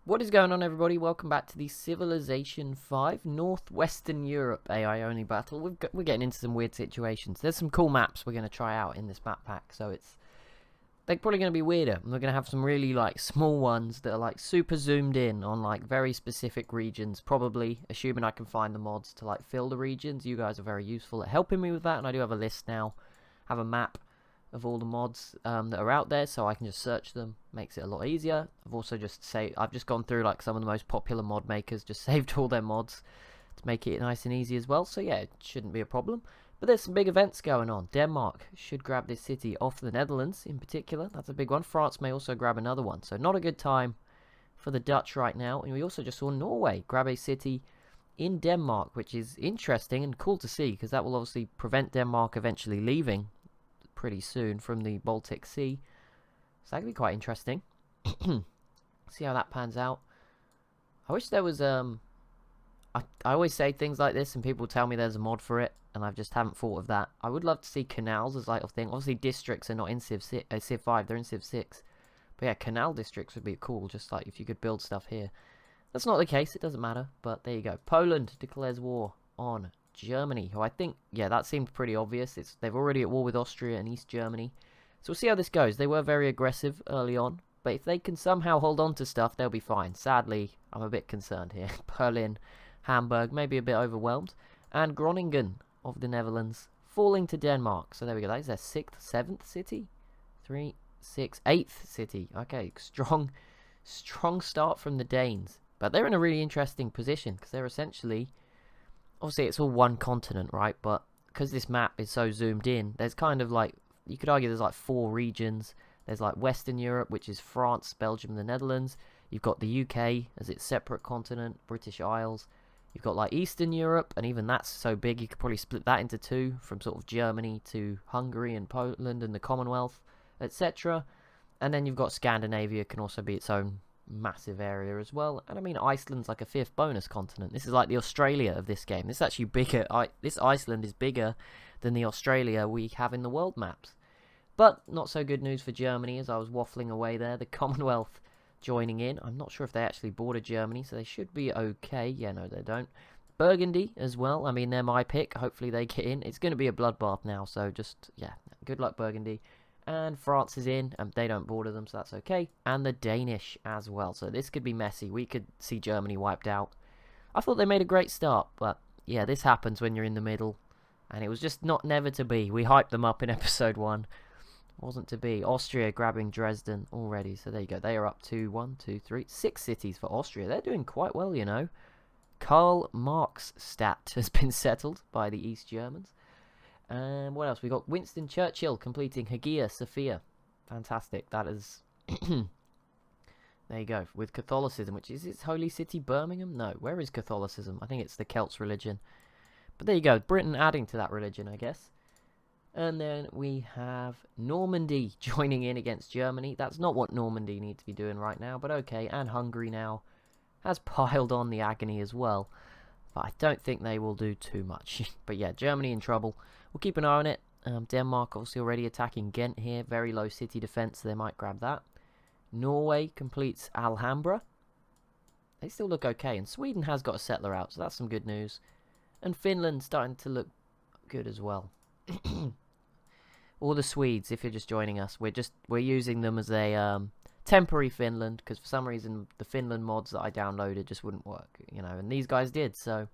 What is going on, everybody? Welcome back to the Civilization 5 Northwestern Europe AI only battle. We're getting into some weird situations. There's some cool maps we're going to try out in this map pack, so they're probably going to be weirder. We're going to have some really small ones that are super zoomed in on very specific regions, probably assuming I can find the mods to fill the regions. You guys are very useful at helping me with that, and I do have a list now. Have a map of all the mods that are out there, so I can just search them. Makes it a lot easier. I've just gone through some of the most popular mod makers, just saved all their mods to make it nice and easy as well. So yeah, it shouldn't be a problem. But there's some big events going on. Denmark should grab this city off the Netherlands in particular. That's a big one. France may also grab another one. So not a good time for the Dutch right now. And we also just saw Norway grab a city in Denmark, which is interesting and cool to see, because that will obviously prevent Denmark eventually leaving pretty soon from the Baltic Sea. So that could be quite interesting. See how that pans out. I wish there was I always say things like this and people tell me there's a mod for it, and I just haven't thought of that. I would love to see canals as a thing. Obviously districts are not in Civ 5, they're in Civ 6. But yeah, canal districts would be cool, just if you could build stuff here. That's not the case, it doesn't matter, but there you go. Poland declares war on Germany, who I think, yeah, that seemed pretty obvious. They're already at war with Austria and East Germany. So we'll see how this goes. They were very aggressive early on, but if they can somehow hold on to stuff, they'll be fine. Sadly, I'm a bit concerned here. Berlin, Hamburg, maybe a bit overwhelmed. And Groningen of the Netherlands falling to Denmark. So there we go. That is their 6th, 7th city? 3, 6, 8th city. Okay, strong start from the Danes. But they're in a really interesting position, because they're essentially... Obviously, it's all one continent, right? But because this map is so zoomed in, there's kind of you could argue there's 4 regions. There's Western Europe, which is France, Belgium, and the Netherlands. You've got the UK as its separate continent, British Isles. You've got Eastern Europe, and even that's so big, you could probably split that into 2, from sort of Germany to Hungary and Poland and the Commonwealth, etc. And then you've got Scandinavia, can also be its own massive area as well. And I mean, Iceland's a 5th bonus continent. This is the Australia of this game. This is actually bigger. This Iceland is bigger than the Australia we have in the world maps. But not so good news for Germany, as I was waffling away there. The Commonwealth joining in. I'm not sure if they actually border Germany, so they should be okay. Yeah, no, they don't. Burgundy as well. I mean, they're my pick. Hopefully they get in. It's going to be a bloodbath now, so just, yeah, good luck, Burgundy. And France is in, and they don't border them, so that's okay. And the Danish as well, so this could be messy. We could see Germany wiped out. I thought they made a great start, but yeah, this happens when you're in the middle, and it was just never to be. We hyped them up in episode 1. Wasn't to be. Austria grabbing Dresden already, so there you go. They are up to 1, 2, 3, 6 cities for Austria. They're doing quite well, you know. Karl Marxstadt has been settled by the East Germans. And what else? We got Winston Churchill completing Hagia Sophia. Fantastic. That is... There you go. With Catholicism, which is its holy city, Birmingham? No. Where is Catholicism? I think it's the Celts religion. But there you go. Britain adding to that religion, I guess. And then we have Normandy joining in against Germany. That's not what Normandy need to be doing right now, but okay. And Hungary now has piled on the agony as well. But I don't think they will do too much. But yeah, Germany in trouble. We'll keep an eye on it. Denmark obviously already attacking Ghent here. Very low city defense, so they might grab that. Norway completes Alhambra. They still look okay. And Sweden has got a settler out, so that's some good news. And Finland starting to look good as well. All the Swedes, if you're just joining us, we're using them as a temporary Finland, because for some reason the Finland mods that I downloaded just wouldn't work, you know, and these guys did. So,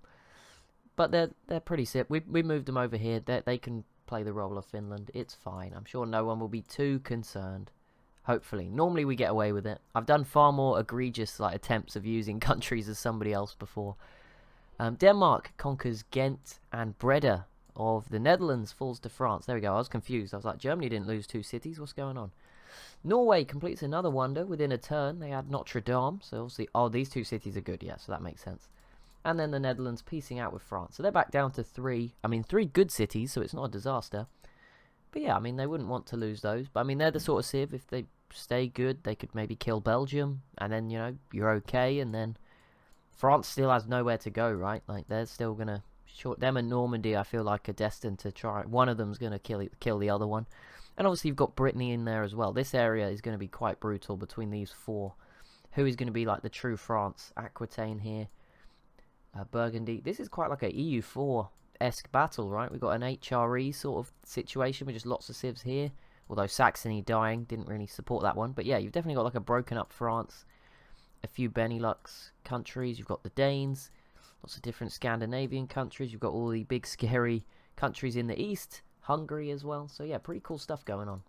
but they're pretty sick. We moved them over here. They can play the role of Finland. It's fine. I'm sure no one will be too concerned. Hopefully, normally we get away with it. I've done far more egregious attempts of using countries as somebody else before. Denmark conquers Ghent, and Breda of the Netherlands falls to France. There we go. I was confused. I was like, Germany didn't lose 2 cities. What's going on? Norway completes another wonder within a turn. They had Notre Dame. So obviously, these 2 cities are good. Yeah, so that makes sense. And then the Netherlands piecing out with France. So they're back down to 3. I mean, 3 good cities, so it's not a disaster. But yeah, I mean, they wouldn't want to lose those. But I mean, they're the sort of Civ, if they stay good, they could maybe kill Belgium. And then, you know, you're okay. And then France still has nowhere to go, right? They're still going to... Them and Normandy, I feel like, are destined to try. One of them's going to kill the other one. And obviously you've got Brittany in there as well. This area is going to be quite brutal between these 4. who is going to be like the true France. Aquitaine here. Burgundy. This is quite like a EU4-esque battle, right? We've got an HRE sort of situation with just lots of civs here. Although Saxony dying didn't really support that one. But yeah, you've definitely got like a broken up France. A few Benelux countries. You've got the Danes. Lots of different Scandinavian countries. You've got all the big scary countries in the east. Hungary as well. So yeah, pretty cool stuff going on.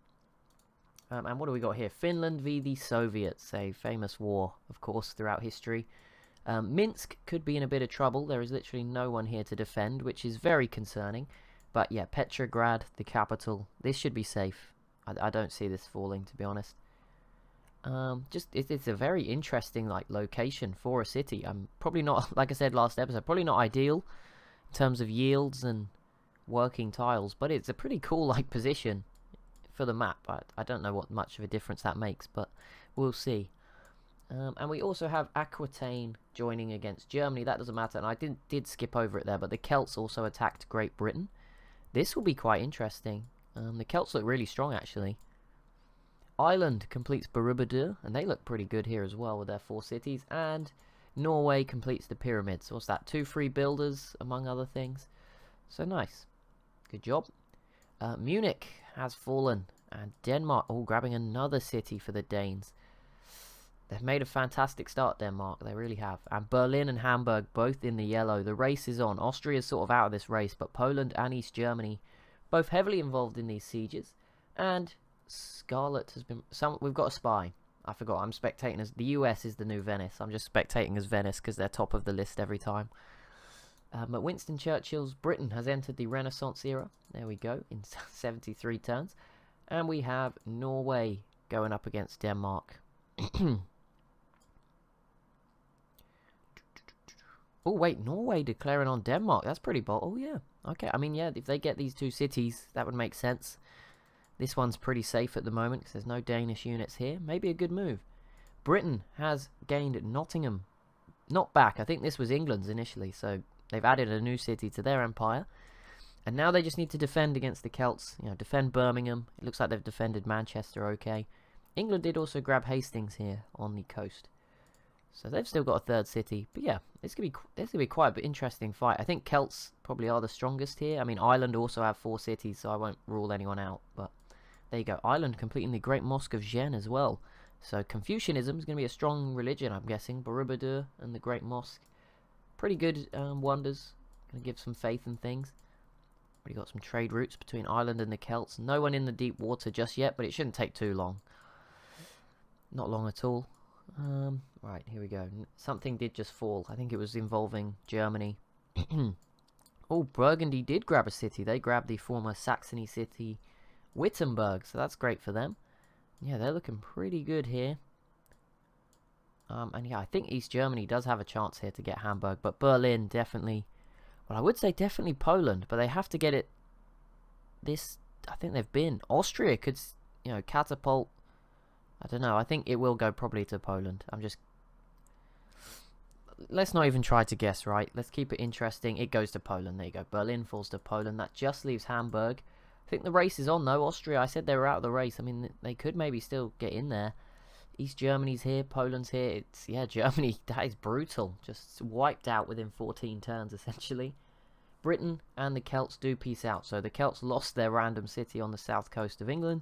And what do we got here? Finland v the Soviets. A famous war, of course, throughout history. Minsk could be in a bit of trouble. There is literally no one here to defend, which is very concerning. But yeah, Petrograd, the capital. This should be safe. I don't see this falling, to be honest. It's a very interesting like location for a city. Probably not, like I said last episode, probably not ideal in terms of yields and working tiles, but it's a pretty cool like position for the map. I don't know what much of a difference that makes, but we'll see. And we also have Aquitaine joining against Germany. That doesn't matter, and I did skip over it there, but the Celts also attacked Great Britain. This will be quite interesting. The Celts look really strong, actually. Ireland completes Borobudur, and they look pretty good here as well with their 4 cities. And Norway completes the pyramids. What's that? 2 free builders, among other things. So nice. Good job. Munich has fallen, and Denmark, grabbing another city for the Danes. They've made a fantastic start, Denmark. They really have. And Berlin and Hamburg both in the yellow. The race is on. Austria's sort of out of this race, but Poland and East Germany both heavily involved in these sieges. And Scarlet has been... We've got a spy. I forgot. I'm spectating as... The US is the new Venice. I'm just spectating as Venice because they're top of the list every time. But Winston Churchill's Britain has entered the Renaissance era. There we go. In 73 turns. And we have Norway going up against Denmark. Oh, wait, Norway declaring on Denmark. That's pretty bold. Oh, yeah. Okay, I mean, yeah, if they get these 2 cities, that would make sense. This one's pretty safe at the moment because there's no Danish units here. Maybe a good move. Britain has gained Nottingham. Not back. I think this was England's initially, so they've added a new city to their empire. And now they just need to defend against the Celts. You know, defend Birmingham. It looks like they've defended Manchester okay. England did also grab Hastings here on the coast. So they've still got a 3rd city. But yeah, this could be quite an interesting fight. I think Celts probably are the strongest here. I mean, Ireland also have 4 cities, so I won't rule anyone out. But there you go. Ireland completing the Great Mosque of Gien as well. So Confucianism is going to be a strong religion, I'm guessing. Borobudur and the Great Mosque. Pretty good wonders. Going to give some faith in things. Already got some trade routes between Ireland and the Celts. No one in the deep water just yet, but it shouldn't take too long. Not long at all. Right, here we go. Something did just fall. I think it was involving Germany. Oh, Burgundy did grab a city. They grabbed the former Saxony city, Wittenberg. So that's great for them. Yeah, they're looking pretty good here. And yeah, I think East Germany does have a chance here to get Hamburg. But Berlin definitely... Well, I would say definitely Poland. But they have to get it... This... I think they've been... Austria could, you know, catapult... I don't know. I think it will go probably to Poland. I'm just... Let's not even try to guess, right? Let's keep it interesting. It goes to Poland. There you go. Berlin falls to Poland. That just leaves Hamburg. I think the race is on, though. Austria, I said they were out of the race. I mean, they could maybe still get in there. East Germany's here. Poland's here. It's, yeah, Germany, that is brutal. Just wiped out within 14 turns, essentially. Britain and the Celts do peace out. So the Celts lost their random city on the south coast of England.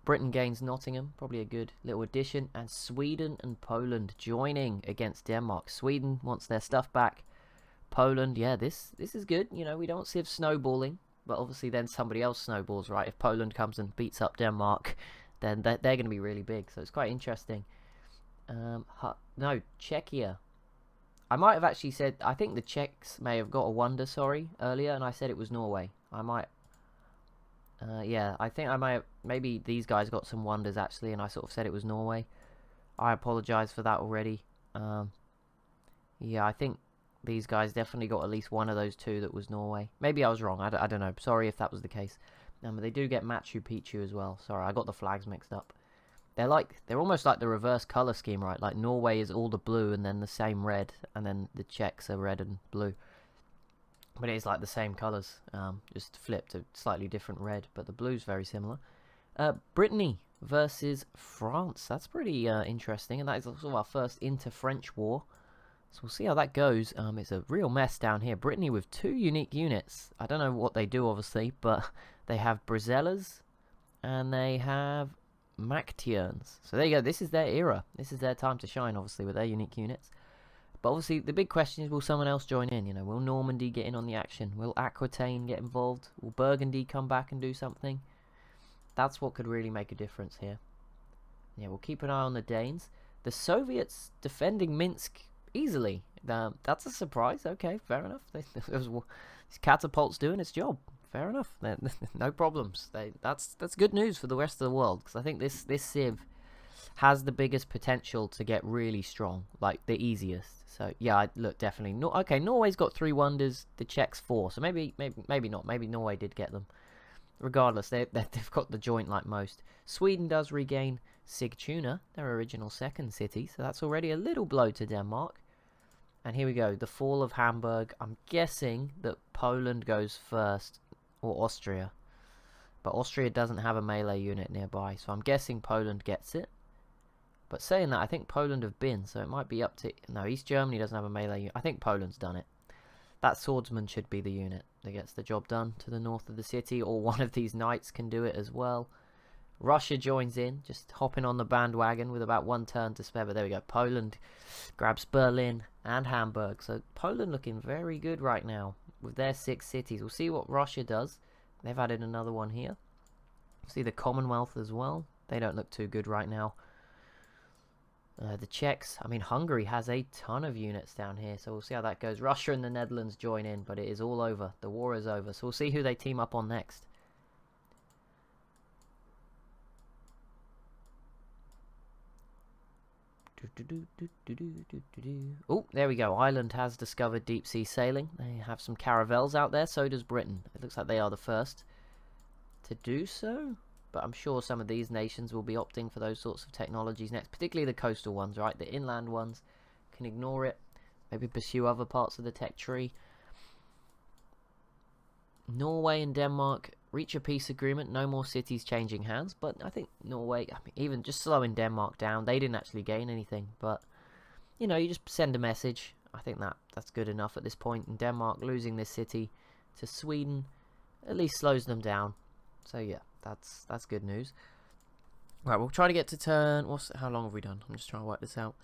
Britain gains Nottingham, probably a good little addition. And Sweden and Poland joining against Denmark. Sweden wants their stuff back. Poland, yeah, this is good. You know, we don't see it snowballing. But obviously then somebody else snowballs, right? If Poland comes and beats up Denmark, then they're going to be really big. So it's quite interesting. No, Czechia. I might have actually said... I think the Czechs may have got a wonder, earlier. And I said it was Norway. I might... yeah, I think I might have... Maybe these guys got some wonders, actually, and I sort of said it was Norway. I apologise for that already. Yeah, I think these guys definitely got at least one of those 2 that was Norway. Maybe I was wrong. I don't know. Sorry if that was the case. But they do get Machu Picchu as well. Sorry, I got the flags mixed up. They're almost like the reverse colour scheme, right? Like Norway is all the blue and then the same red, and then the Czechs are red and blue. But it is like the same colours, just flipped a slightly different red, but the blue's very similar. Brittany versus France. That's pretty interesting, and that is also our first inter-French war. So we'll see how that goes. It's a real mess down here. Brittany with 2 unique units. I don't know what they do, obviously, but they have Brizellas and they have Mactians. So there you go. This is their era. This is their time to shine, obviously, with their unique units. But obviously, the big question is, will someone else join in? You know, will Normandy get in on the action? Will Aquitaine get involved? Will Burgundy come back and do something? That's what could really make a difference here. Yeah, we'll keep an eye on the Danes. The Soviets defending Minsk easily. That's a surprise. Okay, fair enough. These catapults doing its job. Fair enough. No problems. That's good news for the rest of the world, because I think this civ has the biggest potential to get really strong, like the easiest. So yeah, look, definitely. Okay, Norway's got 3 wonders. The Czechs 4. So maybe not. Maybe Norway did get them. Regardless, they've got the joint like most. Sweden does regain Sigtuna, their original 2nd city, so that's already a little blow to Denmark. And here we go, the fall of Hamburg. I'm guessing that Poland goes first, or Austria. But Austria doesn't have a melee unit nearby, so I'm guessing Poland gets it. But saying that, I think Poland have been, so it might be up to... No, East Germany doesn't have a melee unit. I think Poland's done it. That swordsman should be the unit that gets the job done to the north of the city, or one of these knights can do it as well. Russia joins in, just hopping on the bandwagon with about 1 turn to spare. But there we go. Poland grabs Berlin and Hamburg. So Poland looking very good right now with their 6 cities. We'll see what Russia does. They've added another one here. See the Commonwealth as well. They don't look too good right now. The Czechs, I mean, Hungary has a ton of units down here, so we'll see how that goes. Russia and the Netherlands join in, but it is all over. The war is over, so we'll see who they team up on next. Oh, there we go. Ireland has discovered deep sea sailing. They have some caravels out there, so does Britain. It looks like they are the first to do so. But I'm sure some of these nations will be opting for those sorts of technologies next, particularly the coastal ones, right? The inland ones can ignore it, maybe pursue other parts of the tech tree. Norway and Denmark reach a peace agreement, no more cities changing hands, but I think Norway, I mean, even just slowing Denmark down, they didn't actually gain anything, but, you know, you just send a message. I think that's good enough at this point, and Denmark losing this city to Sweden at least slows them down. So yeah, that's good news. Right, we'll try to get to turn... How long have we done? I'm just trying to work this out.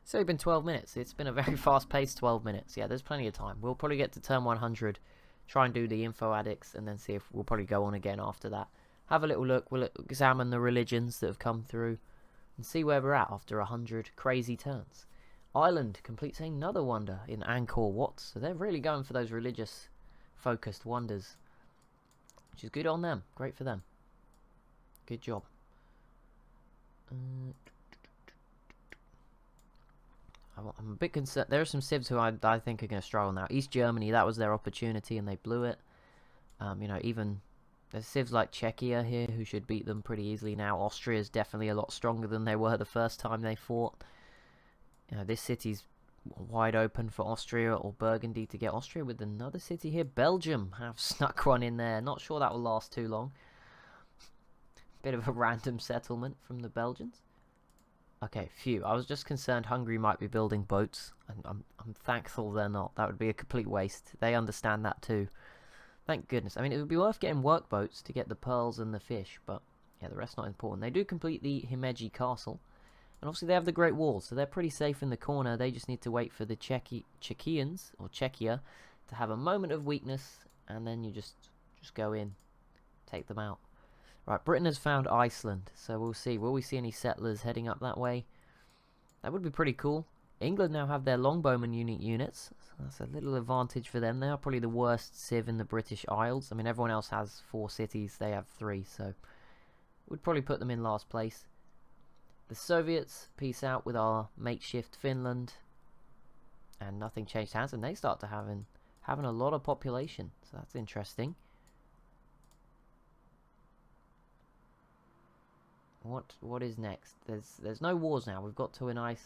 It's only been 12 minutes. It's been a very fast-paced 12 minutes. Yeah, there's plenty of time. We'll probably get to turn 100, try and do the info addicts, and then see if we'll probably go on again after that. Have a little look. We'll examine the religions that have come through and see where we're at after 100 crazy turns. Ireland completes another wonder in Angkor Wat, so they're really going for those religious-focused wonders, which is good on them. Great for them. Good job. I'm a bit concerned. There are some civs who I think are going to struggle now. East Germany, that was their opportunity and they blew it. You know, even there's civs like Czechia here who should beat them pretty easily now. Austria is definitely a lot stronger than they were the first time they fought. You know, this city's wide open for Austria or Burgundy to get. Austria with another city here. Belgium have snuck one in there. Not sure that will last too long. Bit of a random settlement from the Belgians. Okay, phew. I was just concerned Hungary might be building boats. I'm thankful they're not. That would be a complete waste. They understand that too. Thank goodness. I mean, it would be worth getting work boats to get the pearls and the fish, but yeah, the rest's not important. They do complete the Himeji Castle. And obviously they have the Great Wall, so they're pretty safe in the corner. They just need to wait for the Czechians, or Czechia, to have a moment of weakness, and then you just go in, take them out. Right, Britain has found Iceland, so we'll see. Will we see any settlers heading up that way? That would be pretty cool. England now have their longbowmen units, so that's a little advantage for them. They are probably the worst civ in the British Isles. I mean, everyone else has 4 cities, they have 3, so would probably put them in last place. The Soviets peace out with our makeshift Finland, and nothing changed hands, and they start to having a lot of population, so that's interesting. What is next? There's no wars now. We've got to a nice...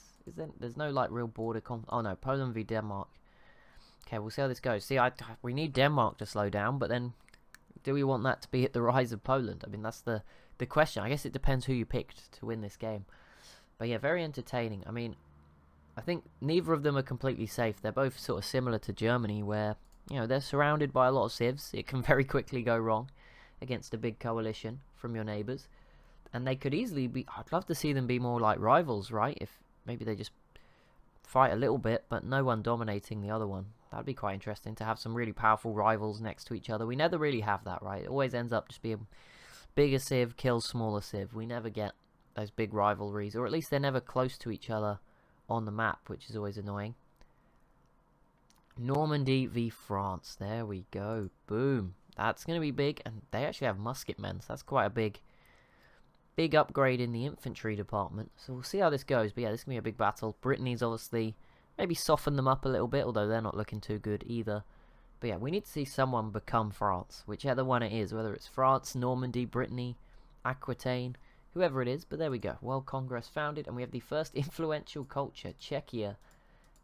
There's no like real border oh no, Poland v Denmark. Okay, we'll see how this goes. See, we need Denmark to slow down, but then do we want that to be at the rise of Poland? I mean, that's the the question. I guess it depends who you picked to win this game. But yeah, very entertaining. I mean, I think neither of them are completely safe. They're both sort of similar to Germany, where, you know, they're surrounded by a lot of civs. It can very quickly go wrong against a big coalition from your neighbours. And they could easily be... I'd love to see them be more like rivals, right? If maybe they just fight a little bit, but no one dominating the other one. That'd be quite interesting to have some really powerful rivals next to each other. We never really have that, right? It always ends up just being bigger civ kills smaller civ. We never get those big rivalries, or at least they're never close to each other on the map, which is always annoying. Normandy v France. There we go. Boom. That's going to be big, and they actually have musket men, so that's quite a big upgrade in the infantry department. So we'll see how this goes. But yeah, this is going to be a big battle. Brittany's obviously maybe soften them up a little bit, although they're not looking too good either. But yeah, we need to see someone become France, whichever one it is, whether it's France, Normandy, Brittany, Aquitaine, whoever it is. But there we go. World Congress founded, and we have the first influential culture. Czechia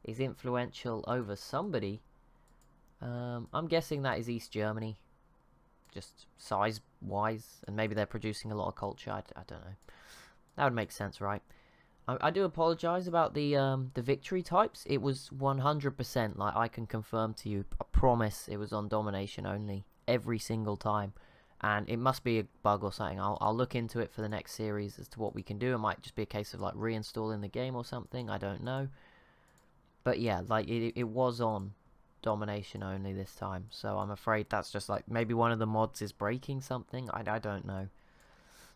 is influential over somebody. I'm guessing that is East Germany, just size-wise, and maybe they're producing a lot of culture. I don't know. That would make sense, right? I do apologise about the victory types. It was 100%, like, I can confirm to you, I promise it was on domination only, every single time. And it must be a bug or something. I'll look into it for the next series as to what we can do. It might just be a case of, like, reinstalling the game or something. I don't know. But yeah, like, it was on domination only this time. So I'm afraid that's just, like, maybe one of the mods is breaking something. I don't know.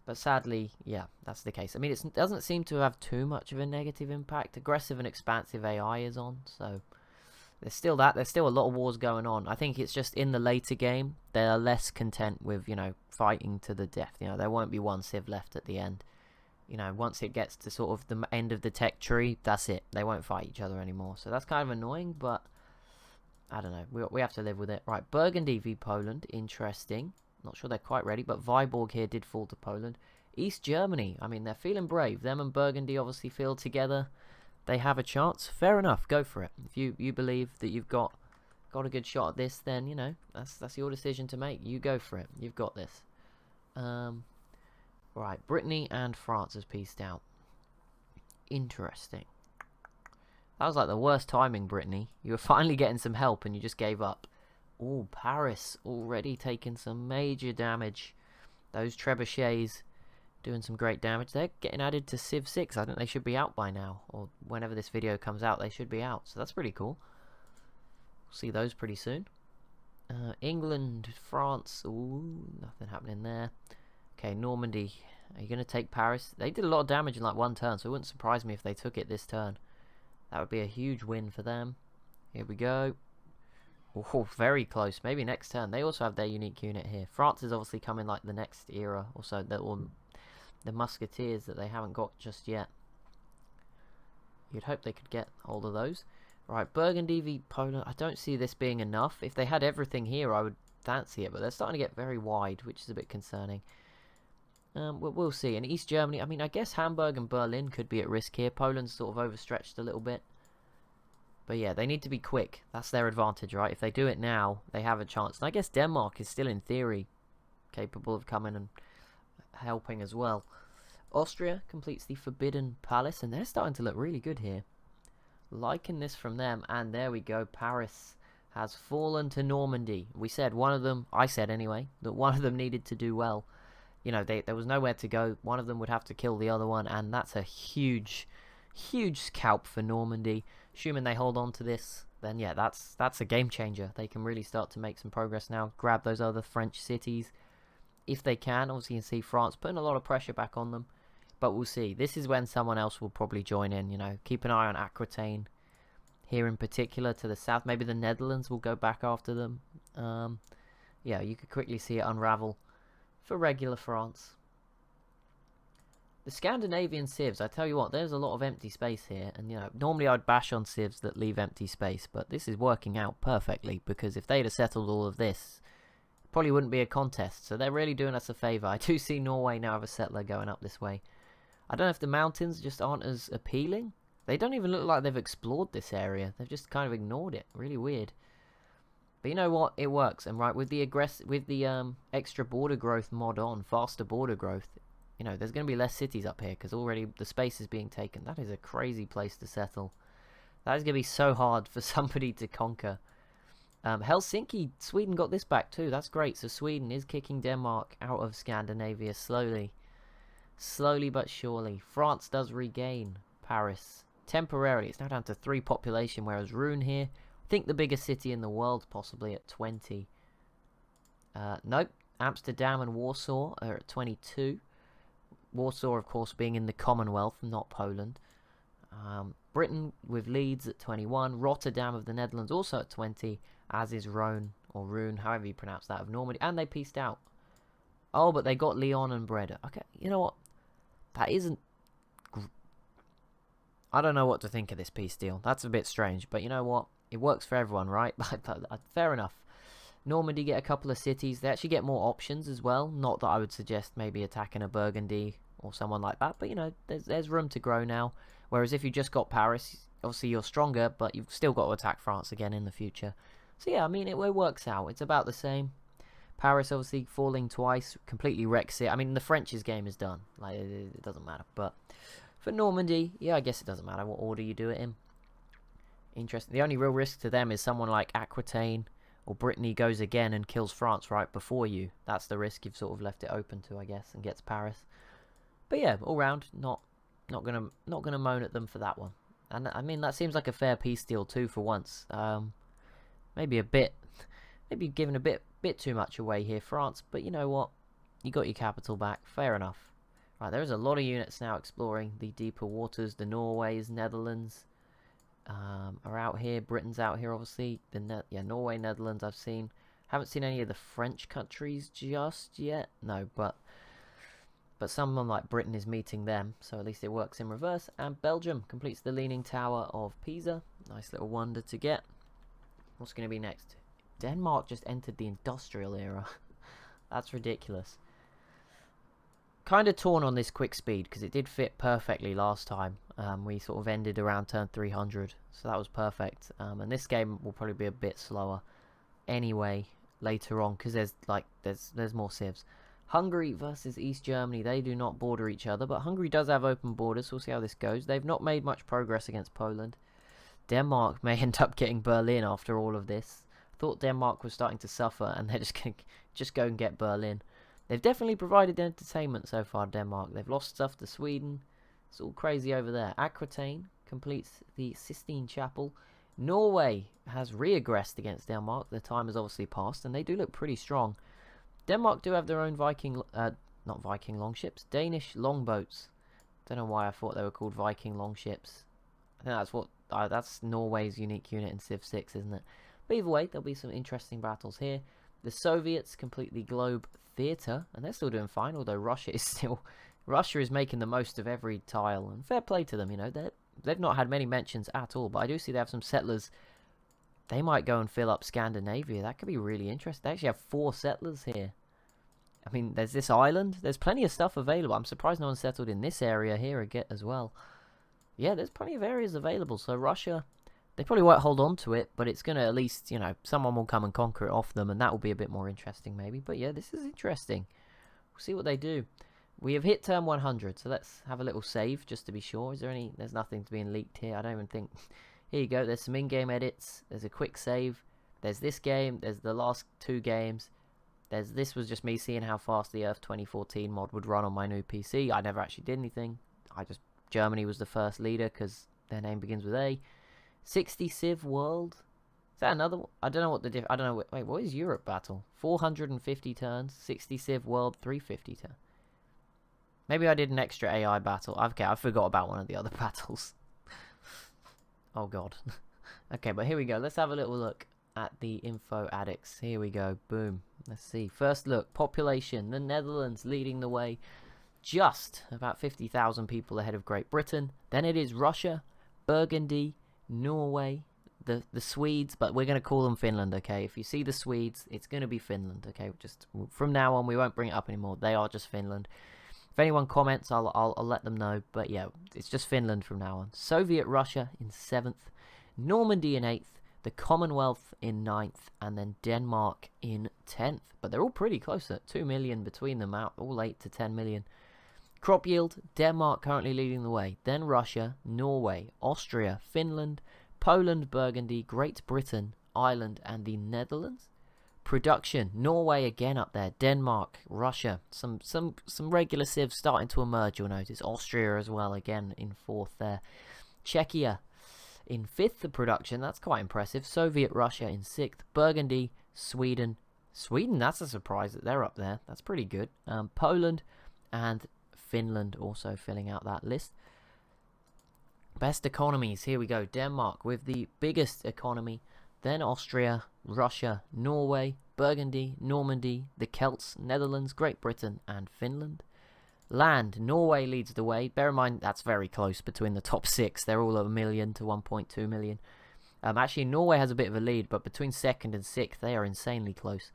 But sadly, yeah, that's the case. I mean, it doesn't seem to have too much of a negative impact. Aggressive and expansive AI is on, so there's still that. There's still a lot of wars going on. I think it's just in the later game, they're less content with, you know, fighting to the death. You know, there won't be one civ left at the end. You know, once it gets to sort of the end of the tech tree, that's it. They won't fight each other anymore. So that's kind of annoying, but I don't know. We have to live with it. Right, Burgundy v Poland. Interesting. Not sure they're quite ready, but Viborg here did fall to Poland. East Germany, I mean, they're feeling brave. Them and Burgundy obviously feel together. They have a chance. Fair enough, go for it. If you believe that you've got a good shot at this, then, you know, that's your decision to make. You go for it. You've got this. Right, Brittany and France has pieced out. Interesting. That was like the worst timing, Brittany. You were finally getting some help and you just gave up. Oh, Paris already taking some major damage. Those trebuchets doing some great damage. They're getting added to Civ 6. I think they should be out by now. Or whenever this video comes out, they should be out. So that's pretty cool. We'll see those pretty soon. England, France. Ooh, nothing happening there. Okay, Normandy. Are you going to take Paris? They did a lot of damage in like one turn, so it wouldn't surprise me if they took it this turn. That would be a huge win for them. Here we go. Oh, very close. Maybe next turn. They also have their unique unit here. France is obviously coming like the next era. Also, the musketeers that they haven't got just yet. You'd hope they could get hold of those. Right, Burgundy v Poland. I don't see this being enough. If they had everything here, I would fancy it. But they're starting to get very wide, which is a bit concerning. We'll see. In East Germany, I mean, I guess Hamburg and Berlin could be at risk here. Poland's sort of overstretched a little bit. But yeah, they need to be quick. That's their advantage, right? If they do it now, they have a chance. And I guess Denmark is still, in theory, capable of coming and helping as well. Austria completes the Forbidden Palace, and they're starting to look really good here. Liking this from them, and there we go. Paris has fallen to Normandy. We said one of them, I said anyway, that one of them needed to do well. You know, there was nowhere to go. One of them would have to kill the other one, and that's a huge scalp for Normandy. Assuming they hold on to this, then yeah, that's a game changer. They can really start to make some progress now. Grab those other French cities if they can. Obviously, you can see France putting a lot of pressure back on them, but we'll see. This is when someone else will probably join in. You know, keep an eye on Aquitaine here in particular to the south. Maybe the Netherlands will go back after them. Yeah, you could quickly see it unravel for regular France. The Scandinavian civs, I tell you what, there's a lot of empty space here, and you know, normally I'd bash on civs that leave empty space, but this is working out perfectly, because if they'd have settled all of this, it probably wouldn't be a contest, so they're really doing us a favour. I do see Norway now have a settler going up this way. I don't know if the mountains just aren't as appealing. They don't even look like they've explored this area. They've just kind of ignored it. Really weird. But you know what? It works. And right, with the extra border growth mod on, faster border growth, you know, there's going to be less cities up here because already the space is being taken. That is a crazy place to settle. That is going to be so hard for somebody to conquer. Helsinki, Sweden got this back too. That's great. So Sweden is kicking Denmark out of Scandinavia slowly. Slowly but surely. France does regain Paris. Temporarily. It's now down to 3 population, whereas Rouen here, I think the biggest city in the world, possibly at 20. Nope. Amsterdam and Warsaw are at 22. Warsaw, of course, being in the Commonwealth, not Poland. Britain with Leeds at 21. Rotterdam of the Netherlands also at 20, as is Rhone, or Rouen, however you pronounce that, of Normandy. And they pieced out. Oh, but they got Lyon and Breda. Okay, you know what? That isn't... I don't know what to think of this peace deal. That's a bit strange, but you know what? It works for everyone, right? Fair enough. Normandy get a couple of cities. They actually get more options as well. Not that I would suggest maybe attacking a Burgundy or someone like that, but you know, there's room to grow now. Whereas if you just got Paris, obviously you're stronger, but you've still got to attack France again in the future. So yeah, I mean, it works out. It's about the same. Paris obviously falling twice, completely wrecks it. I mean, the French's game is done. Like, it doesn't matter. But for Normandy, yeah, I guess it doesn't matter what order you do it in. Interesting. The only real risk to them is someone like Aquitaine or Brittany goes again and kills France right before you. That's the risk you've sort of left it open to, I guess, and gets Paris. But yeah, all round, not gonna moan at them for that one. And I mean, that seems like a fair peace deal too for once. Maybe giving a bit too much away here, France. But you know what? You got your capital back. Fair enough. Right, there's a lot of units now exploring the deeper waters. The Norways, Netherlands are out here. Britain's out here, obviously. Norway, Netherlands I've seen. Haven't seen any of the French countries just yet. No, but someone like Britain is meeting them, so at least it works in reverse. And Belgium completes the Leaning Tower of Pisa. Nice little wonder to get. What's going to be next? Denmark just entered the industrial era. That's ridiculous. Kind of torn on this quick speed because it did fit perfectly last time. We sort of ended around turn 300, so that was perfect. And this game will probably be a bit slower anyway later on because there's more civs. Hungary versus East Germany. They do not border each other, but Hungary does have open borders, so we'll see how this goes. They've not made much progress against Poland. Denmark may end up getting Berlin after all of this. Thought Denmark was starting to suffer, and they're just going to go and get Berlin. They've definitely provided entertainment so far, Denmark. They've lost stuff to Sweden. It's all crazy over there. Aquitaine completes the Sistine Chapel. Norway has re-aggressed against Denmark. The time has obviously passed, and they do look pretty strong. Denmark do have their own not Viking longships, Danish longboats. Don't know why I thought they were called Viking longships. I think that's Norway's unique unit in Civ 6, isn't it? But either way, there'll be some interesting battles here. The Soviets complete the globe theatre, and they're still doing fine, although Russia is making the most of every tile, and fair play to them, you know. They've not had many mentions at all, but I do see they have some settlers. They might go and fill up Scandinavia. That could be really interesting. They actually have 4 settlers here. I mean, there's this island. There's plenty of stuff available. I'm surprised no one settled in this area here as well. Yeah, there's plenty of areas available, so Russia... They probably won't hold on to it, but it's going to at least, you know, someone will come and conquer it off them, and that will be a bit more interesting maybe. But yeah, this is interesting. We'll see what they do. We have hit turn 100, so let's have a little save just to be sure. There's nothing to being leaked here. I don't even think... Here you go, there's some in-game edits. There's a quick save. There's this game. There's the last 2 games. This was just me seeing how fast the Earth 2014 mod would run on my new PC. I never actually did anything. Germany was the first leader because their name begins with A. 60 Civ World. Is that another one? I don't know what I don't know. Wait, what is Europe battle? 450 turns. 60 Civ World 350 turns. Maybe I did an extra AI battle. Okay, I forgot about one of the other battles. Oh god. Okay, but here we go. Let's have a little look at the info addicts. Here we go. Boom. Let's see. First look. Population. The Netherlands leading the way. Just about 50,000 people ahead of Great Britain. Then it is Russia, Burgundy, Norway, the Swedes, but we're going to call them Finland, okay? If you see the Swedes, it's going to be Finland, okay? Just from now on, we won't bring it up anymore. They are just Finland. If anyone comments, I'll let them know. But yeah, it's just Finland from now on. Soviet Russia in 7th, Normandy in 8th, the Commonwealth in 9th, and then Denmark in 10th. But they're all pretty close at 2 million between them, out all 8 to 10 million. Crop yield, Denmark currently leading the way. Then Russia, Norway, Austria, Finland, Poland, Burgundy, Great Britain, Ireland, and the Netherlands. Production, Norway again up there. Denmark, Russia. Some regular civs starting to emerge, you'll notice. Austria as well, again in fourth there. Czechia in fifth for production. That's quite impressive. Soviet Russia in sixth. Burgundy, Sweden. Sweden, that's a surprise that they're up there. That's pretty good. Poland and Finland also filling out that list. Best economies, here we go. Denmark with the biggest economy. Then Austria, Russia, Norway, Burgundy, Normandy, the Celts, Netherlands, Great Britain, and Finland. Land, Norway leads the way. Bear in mind, that's very close between the top six. They're all at 1 million to 1.2 million. Actually, Norway has a bit of a lead, but between second and sixth, they are insanely close.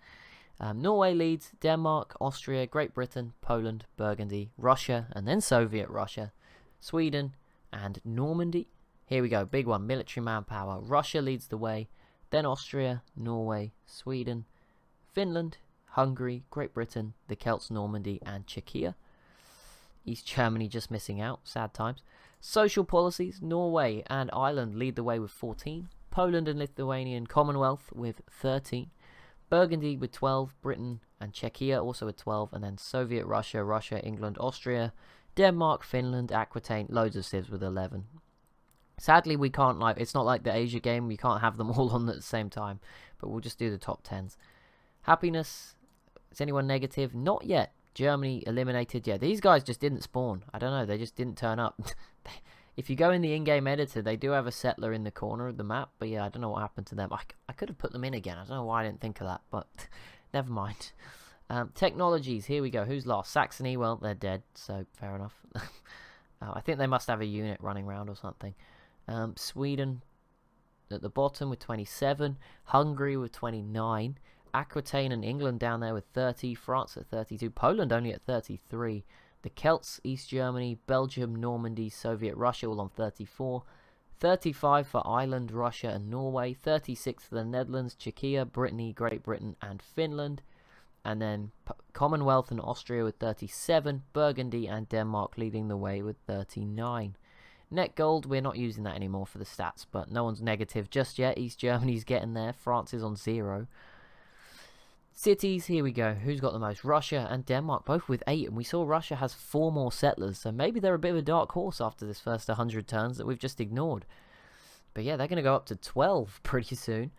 Norway leads, Denmark, Austria, Great Britain, Poland, Burgundy, Russia, and then Soviet Russia, Sweden, and Normandy. Here we go, big one, military manpower. Russia leads the way, then Austria, Norway, Sweden, Finland, Hungary, Great Britain, the Celts, Normandy, and Czechia. East Germany just missing out, sad times. Social policies, Norway and Ireland lead the way with 14. Poland and Lithuania and Commonwealth with 13. Burgundy with 12. Britain and Czechia also with 12. And then Soviet Russia, Russia, England, Austria, Denmark, Finland, Aquitaine, loads of civs with 11. Sadly, we can't, it's not like the Asia game. We can't have them all on at the same time. But we'll just do the top 10s. Happiness, is anyone negative? Not yet. Germany eliminated. Yeah, these guys just didn't spawn. I don't know. They just didn't turn up. If you go in the in-game editor, they do have a settler in the corner of the map. But yeah, I don't know what happened to them. I could have put them in again. I don't know why I didn't think of that. But never mind. Technologies. Here we go. Who's last? Saxony. Well, they're dead. So fair enough. I think they must have a unit running around or something. Sweden at the bottom with 27. Hungary with 29. Aquitaine and England down there with 30, France at 32, Poland only at 33, the Celts, East Germany, Belgium, Normandy, Soviet Russia all on 34, 35 for Ireland, Russia and Norway, 36 for the Netherlands, Czechia, Brittany, Great Britain and Finland, and then Commonwealth and Austria with 37, Burgundy and Denmark leading the way with 39. Net gold, we're not using that anymore for the stats, but no one's negative just yet. East Germany's getting there, France is on 0. Cities, here we go. Who's got the most? Russia and Denmark, both with 8. And we saw Russia has 4 more settlers. So maybe they're a bit of a dark horse after this first 100 turns that we've just ignored. But yeah, they're going to go up to 12 pretty soon.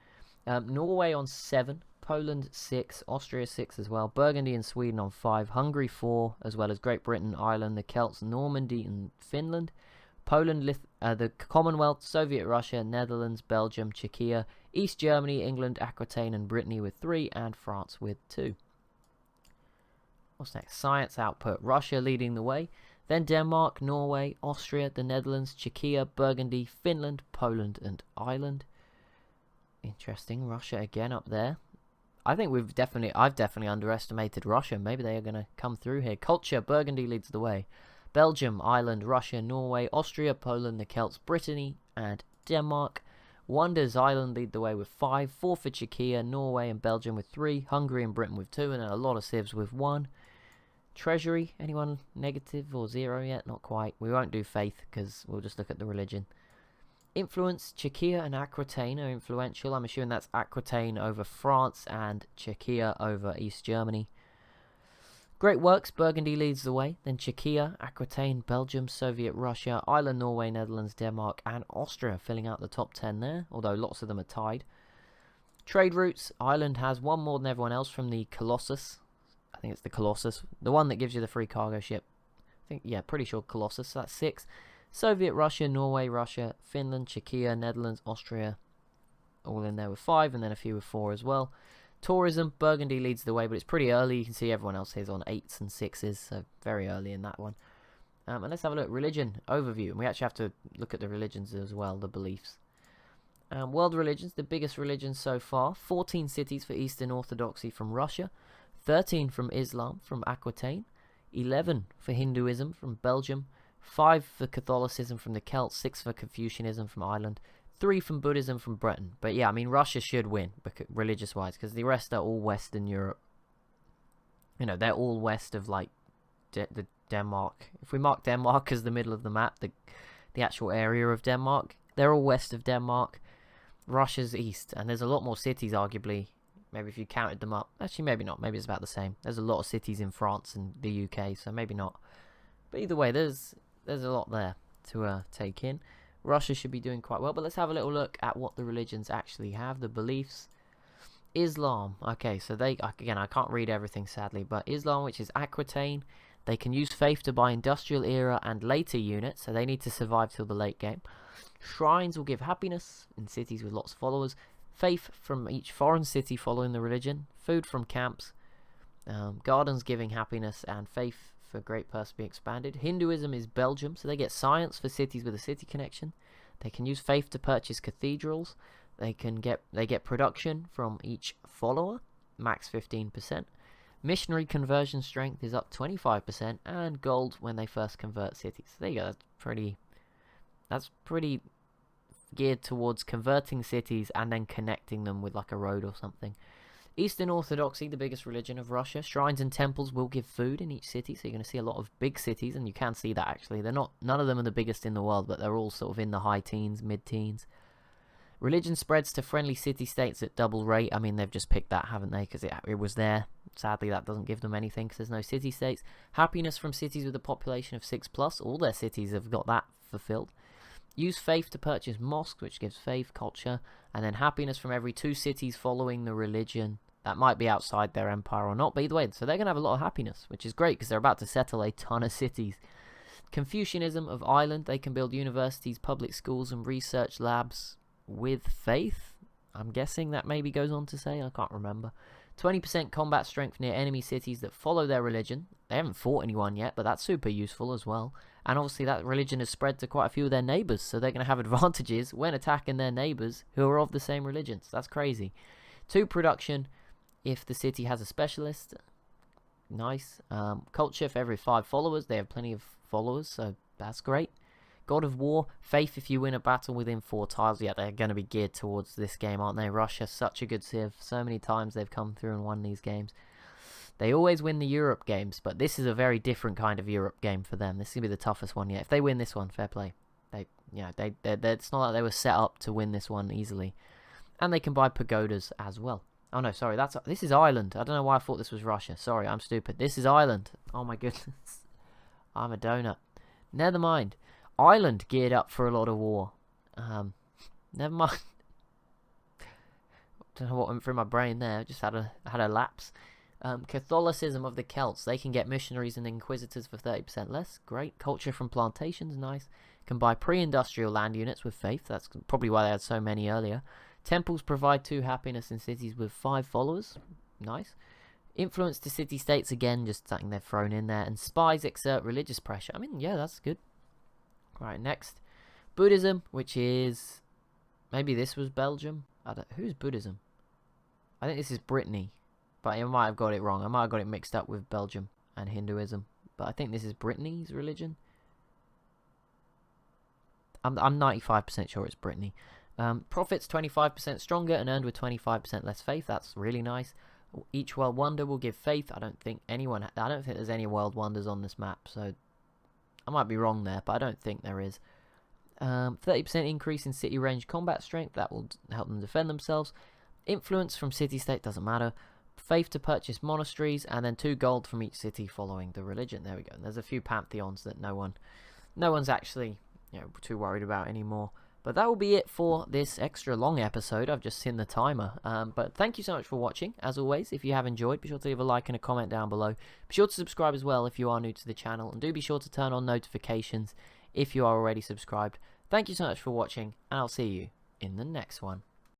Norway on 7. Poland 6. Austria 6 as well. Burgundy and Sweden on 5. Hungary 4. As well as Great Britain, Ireland, the Celts, Normandy and Finland. Poland, the Commonwealth, Soviet Russia, Netherlands, Belgium, Czechia, East Germany, England, Aquitaine and Brittany with 3, and France with 2. What's next? Science output. Russia leading the way, then Denmark, Norway, Austria, the Netherlands, Czechia, Burgundy, Finland, Poland and Ireland. Interesting. Russia again up there. I think I've definitely underestimated Russia. Maybe they are going to come through here. Culture, Burgundy leads the way. Belgium, Ireland, Russia, Norway, Austria, Poland, the Celts, Brittany, and Denmark. Wonders, Ireland lead the way with 5. 4 for Czechia, Norway and Belgium with 3. Hungary and Britain with 2. And then a lot of civs with 1. Treasury, anyone negative or 0 yet? Not quite. We won't do faith because we'll just look at the religion. Influence, Czechia and Aquitaine are influential. I'm assuming that's Aquitaine over France and Czechia over East Germany. Great works, Burgundy leads the way, then Czechia, Aquitaine, Belgium, Soviet Russia, Ireland, Norway, Netherlands, Denmark, and Austria filling out the top 10 there, although lots of them are tied. Trade routes, Ireland has 1 more than everyone else from the Colossus. I think it's the Colossus, the one that gives you the free cargo ship. Pretty sure Colossus, so that's 6. Soviet Russia, Norway, Russia, Finland, Czechia, Netherlands, Austria, all in there with 5, and then a few with 4 as well. Tourism, Burgundy leads the way, but it's pretty early. You can see everyone else here's on 8s and 6s, so very early in that one. And let's have a look. Religion overview. And we actually have to look at the religions as well, the beliefs. World religions, the biggest religions so far. 14 cities for Eastern Orthodoxy from Russia. 13 from Islam from Aquitaine. 11 for Hinduism from Belgium. 5 for Catholicism from the Celts. 6 for Confucianism from Ireland. 3 from Buddhism from Britain. But yeah, I mean, Russia should win, religious-wise, because the rest are all Western Europe. You know, they're all west of, like, the Denmark. If we mark Denmark as the middle of the map, the actual area of Denmark, they're all west of Denmark. Russia's east, and there's a lot more cities, arguably. Maybe if you counted them up. Actually, maybe not. Maybe it's about the same. There's a lot of cities in France and the UK, so maybe not. But either way, there's a lot there to take in. Russia should be doing quite well, but let's have a little look at what the religions actually have, the beliefs. Islam. Okay, so again, I can't read everything, sadly, but Islam, which is Aquitaine, they can use faith to buy industrial era and later units, so they need to survive till the late game. Shrines will give happiness in cities with lots of followers. Faith from each foreign city following the religion. Food from camps. Gardens giving happiness, and faith for great person being expanded. Hinduism is Belgium, so they get science for cities with a city connection. They can use faith to purchase cathedrals. They get production from each follower, max 15%. Missionary conversion strength is up 25%, and gold when they first convert cities. So there you go. That's pretty geared towards converting cities and then connecting them with like a road or something. Eastern Orthodoxy, the biggest religion of Russia. Shrines and temples will give food in each city, so you're going to see a lot of big cities, and you can see that actually. None of them are the biggest in the world, but they're all sort of in the high teens, mid-teens. Religion spreads to friendly city-states at double rate. I mean, they've just picked that, haven't they? Because it was there. Sadly, that doesn't give them anything because there's no city-states. Happiness from cities with a population of 6+. All their cities have got that fulfilled. Use faith to purchase mosques, which gives faith, culture, and then happiness from every 2 cities following the religion. That might be outside their empire or not, but either way, so they're going to have a lot of happiness, which is great because they're about to settle a ton of cities. Confucianism of Ireland, they can build universities, public schools, and research labs with faith. I'm guessing that maybe goes on to say, I can't remember. 20% combat strength near enemy cities that follow their religion. They haven't fought anyone yet, but that's super useful as well. And obviously that religion has spread to quite a few of their neighbours, so they're going to have advantages when attacking their neighbours who are of the same religion. So that's crazy. 2 production if the city has a specialist. Nice. Culture for every 5 followers. They have plenty of followers, so that's great. God of War. Faith if you win a battle within 4 tiles. Yeah, they're going to be geared towards this game, aren't they? Russia, such a good civ. So many times they've come through and won these games. They always win the Europe games, but this is a very different kind of Europe game for them. This is going to be the toughest one yet. If they win this one, fair play. It's not like they were set up to win this one easily. And they can buy pagodas as well. Oh no, sorry, this is Ireland. I don't know why I thought this was Russia. Sorry, I'm stupid. This is Ireland. Oh my goodness. I'm a donut. Never mind. Ireland geared up for a lot of war. Never mind. Don't know what went through my brain there. Just had a lapse. Catholicism of the Celts. They can get missionaries and inquisitors for 30% less. Great. Culture from plantations. Nice. Can buy pre-industrial land units with faith. That's probably why they had so many earlier. Temples provide 2 happiness in cities with 5 followers. Nice. Influence to city-states, again, just something they've thrown in there. And spies exert religious pressure. I mean, yeah, that's good. Right, next. Buddhism, which is... Maybe this was Belgium? Who's Buddhism? I think this is Brittany. But I might have got it wrong. I might have got it mixed up with Belgium and Hinduism. But I think this is Brittany's religion. I'm 95% sure it's Brittany. Profits 25% stronger and earned with 25% less faith. That's really nice. Each world wonder will give faith. I don't think there's any world wonders on this map, so I might be wrong there, but I don't think there is. 30% increase in city range combat strength. That will help them defend themselves. Influence from city-state doesn't matter. Faith to purchase monasteries, and then 2 gold from each city following the religion. There we go. And there's a few pantheons that no one's actually too worried about anymore. But that will be it for this extra long episode. I've just seen the timer. But thank you so much for watching. As always, if you have enjoyed, be sure to leave a like and a comment down below. Be sure to subscribe as well if you are new to the channel. And do be sure to turn on notifications if you are already subscribed. Thank you so much for watching, and I'll see you in the next one.